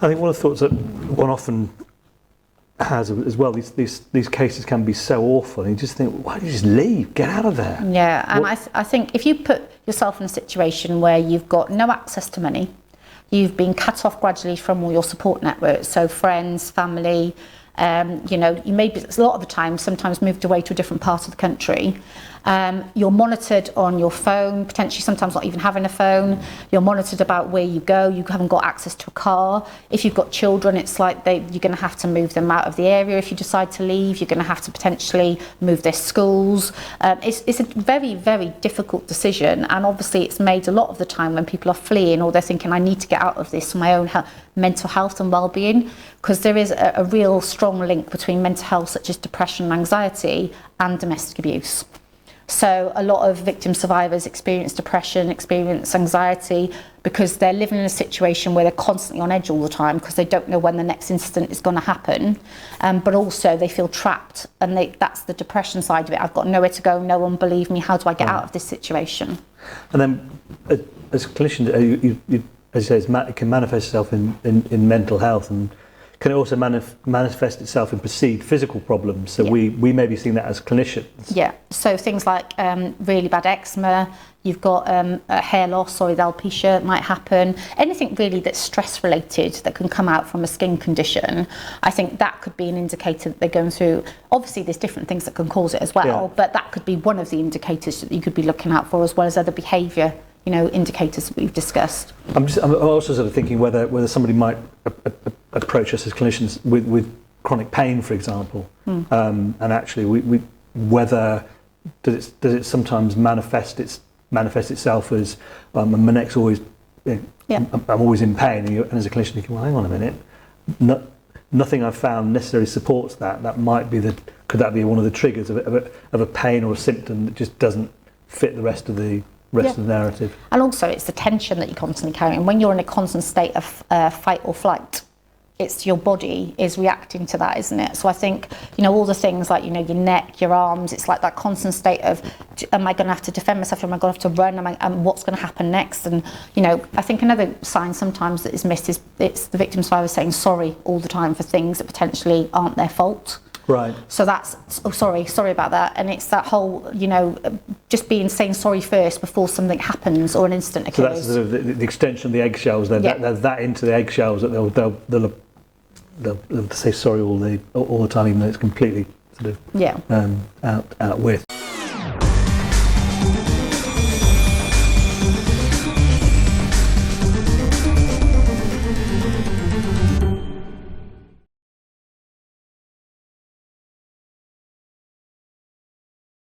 I think one of the thoughts that one often has as well, these cases can be so awful, and you just think, why don't you just leave, get out of there? Yeah, and I think if you put yourself in a situation where you've got no access to money, you've been cut off gradually from all your support networks, so friends, family, you know, you may be, a lot of the time, sometimes moved away to a different part of the country. You're monitored on your phone, potentially sometimes not even having a phone. You're monitored about where you go. You haven't got access to a car. If you've got children, it's like you're going to have to move them out of the area. If you decide to leave, you're going to have to potentially move their schools. It's a very, very difficult decision, and obviously it's made a lot of the time when people are fleeing or they're thinking, I need to get out of this for my own mental health and well-being, because there is a real strong link between mental health such as depression and anxiety and domestic abuse. So a lot of victim survivors experience depression, experience anxiety, because they're living in a situation where they're constantly on edge all the time because they don't know when the next incident is going to happen. But also they feel trapped, and that's the depression side of it. I've got nowhere to go, no one believes me, how do I get out of this situation? And then as a clinician, as you say, it can manifest itself in mental health, and can it also manifest itself in perceived physical problems? So we may be seeing that as clinicians. Yeah, so things like really bad eczema, you've got hair loss, or alopecia might happen. Anything really that's stress related that can come out from a skin condition, I think that could be an indicator that they're going through. Obviously there's different things that can cause it as well, but that could be one of the indicators that you could be looking out for, as well as other behaviour, you know, indicators that we've discussed. I'm also sort of thinking whether somebody might approach us as clinicians with chronic pain, for example, and actually whether does it sometimes manifest itself as my neck's always, I'm always in pain, and as a clinician thinking, well, hang on a minute, nothing I've found necessarily supports that. That might be could that be one of the triggers of a pain or a symptom that just doesn't fit the rest of the narrative? And also it's the tension that you're constantly carrying. When you're in a constant state of fight or flight, it's your body is reacting to that, isn't it? So I think, you know, all the things like, you know, your neck, your arms, it's like that constant state of, am I going to have to defend myself? Am I going to have to run? What's going to happen next? And, you know, I think another sign sometimes that is missed is it's the victim survivor saying sorry all the time for things that potentially aren't their fault. Right. So that's, sorry about that. And it's that whole, you know, just saying sorry first before something happens or an incident occurs. So that's sort of the extension of the eggshells. There's that into the eggshells that they'll say sorry all the time, even though it's completely sort of out with.